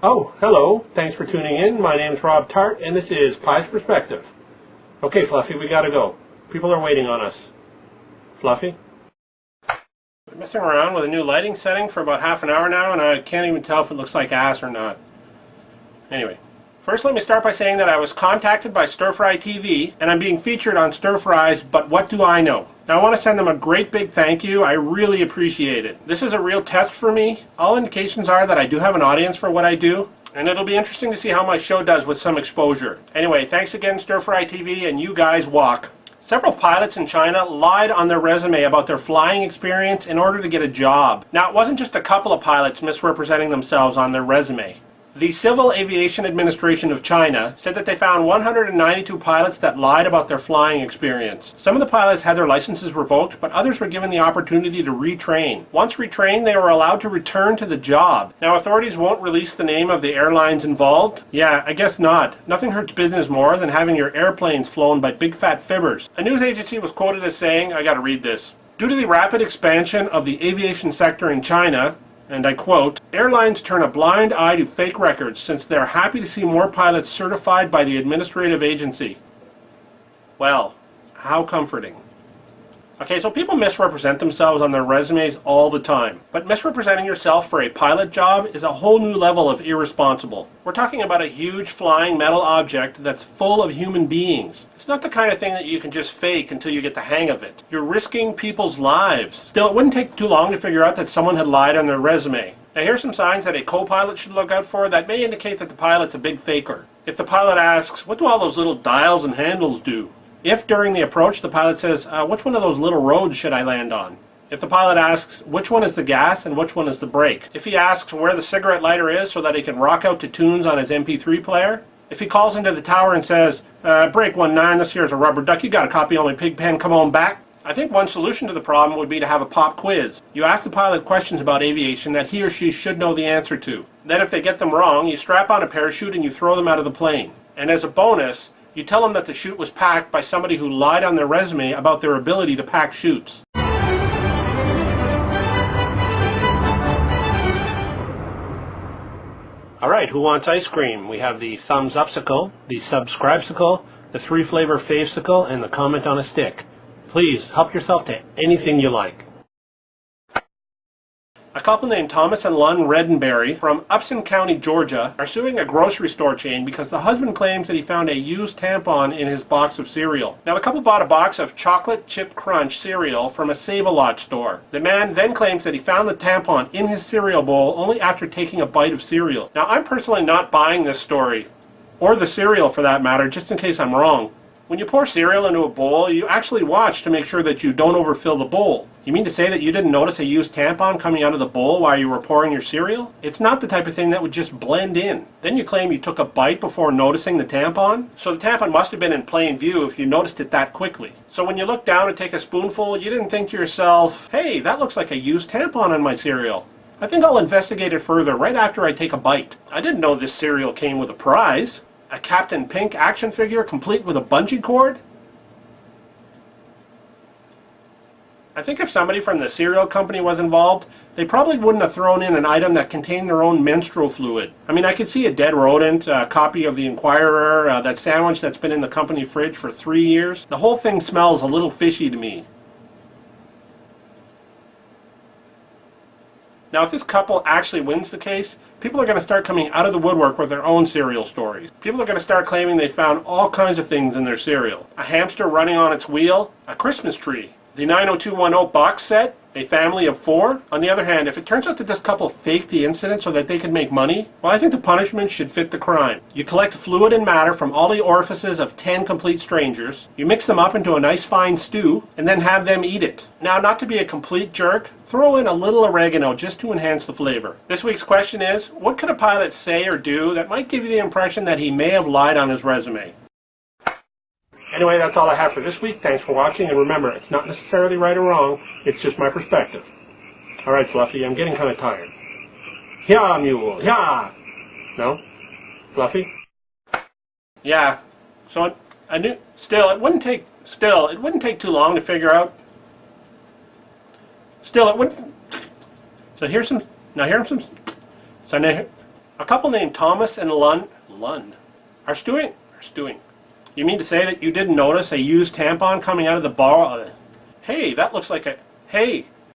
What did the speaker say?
Oh, hello. Thanks for tuning in. My name's Rob Tart, and this is Pie's Perspective. Okay, Fluffy, we gotta go. People are waiting on us. Fluffy? I'm messing around with a new lighting setting for about half an hour now, and I can't even tell if it looks like ass or not. Anyway, first let me start by saying that I was contacted by Stir Fry TV, and I'm being featured on Stir Fry's But What Do I Know? Now I want to send them a great big thank you. I really appreciate it. This is a real test for me. All indications are that I do have an audience for what I do, and it'll be interesting to see how my show does with some exposure. Anyway, thanks again Stir Fry TV, and you guys walk. Several pilots in China lied on their resume about their flying experience in order to get a job. Now, it wasn't just a couple of pilots misrepresenting themselves on their resume. The Civil Aviation Administration of China said that they found 192 pilots that lied about their flying experience. Some of the pilots had their licenses revoked, but others were given the opportunity to retrain. Once retrained, they were allowed to return to the job. Now, authorities won't release the name of the airlines involved. Yeah, I guess not. Nothing hurts business more than having your airplanes flown by big fat fibbers. A news agency was quoted as saying, I gotta read this, "Due to the rapid expansion of the aviation sector in China," and I quote, "airlines turn a blind eye to fake records since they're happy to see more pilots certified by the administrative agency." Well, how comforting. Okay, so people misrepresent themselves on their resumes all the time. But misrepresenting yourself for a pilot job is a whole new level of irresponsible. We're talking about a huge flying metal object that's full of human beings. It's not the kind of thing that you can just fake until you get the hang of it. You're risking people's lives. Still, it wouldn't take too long to figure out that someone had lied on their resume. Now here's some signs that a co-pilot should look out for that may indicate that the pilot's a big faker. If the pilot asks, "What do all those little dials and handles do?" If during the approach the pilot says, "Which one of those little roads should I land on?" If the pilot asks, "Which one is the gas and which one is the brake?" If he asks where the cigarette lighter is so that he can rock out to tunes on his MP3 player? If he calls into the tower and says, "Brake 19, this here's a rubber duck, you got a copy on my pig pen, come on back?" I think one solution to the problem would be to have a pop quiz. You ask the pilot questions about aviation that he or she should know the answer to. Then if they get them wrong, you strap on a parachute and you throw them out of the plane. And as a bonus, you tell them that the chute was packed by somebody who lied on their resume about their ability to pack chutes. Alright, who wants ice cream? We have the thumbs upsicle, the subscribesicle, the 3-flavor favesicle, and the comment on a stick. Please, help yourself to anything you like. A couple named Thomas and Lon Reddenberry from Upson County, Georgia, are suing a grocery store chain because the husband claims that he found a used tampon in his box of cereal. Now, the couple bought a box of chocolate chip crunch cereal from a Save-A-Lot store. The man then claims that he found the tampon in his cereal bowl only after taking a bite of cereal. Now, I'm personally not buying this story, or the cereal for that matter, just in case I'm wrong. When you pour cereal into a bowl, you actually watch to make sure that you don't overfill the bowl. You mean to say that you didn't notice a used tampon coming out of the bowl while you were pouring your cereal? It's not the type of thing that would just blend in. Then you claim you took a bite before noticing the tampon? So the tampon must have been in plain view if you noticed it that quickly. So when you looked down to take a spoonful, you didn't think to yourself, "Hey, that looks like a used tampon on my cereal. I think I'll investigate it further right after I take a bite. I didn't know this cereal came with a prize. A Captain Pink action figure complete with a bungee cord?" I think if somebody from the cereal company was involved, they probably wouldn't have thrown in an item that contained their own menstrual fluid. I mean, I could see a dead rodent, a copy of the Inquirer, that sandwich that's been in the company fridge for 3 years. The whole thing smells a little fishy to me. Now, if this couple actually wins the case, people are going to start coming out of the woodwork with their own cereal stories. People are going to start claiming they found all kinds of things in their cereal. A hamster running on its wheel, a Christmas tree, the 90210 box set, a family of 4. On the other hand, if it turns out that this couple faked the incident so that they could make money, well, I think the punishment should fit the crime. You collect fluid and matter from all the orifices of 10 complete strangers, you mix them up into a nice fine stew, and then have them eat it. Now, not to be a complete jerk, throw in a little oregano just to enhance the flavor. This week's question is, what could a pilot say or do that might give you the impression that he may have lied on his resume? Anyway, that's all I have for this week. Thanks for watching, and remember, it's not necessarily right or wrong, it's just my perspective. Alright, Fluffy, I'm getting kind of tired. Yeah, mule, yeah! No? Fluffy? Yeah. So, I knew, it wouldn't take too long to figure out. So here's some, A couple named Thomas and Lund are stewing. You mean to say that you didn't notice a used tampon coming out of the bar? Hey, that looks like a... Hey,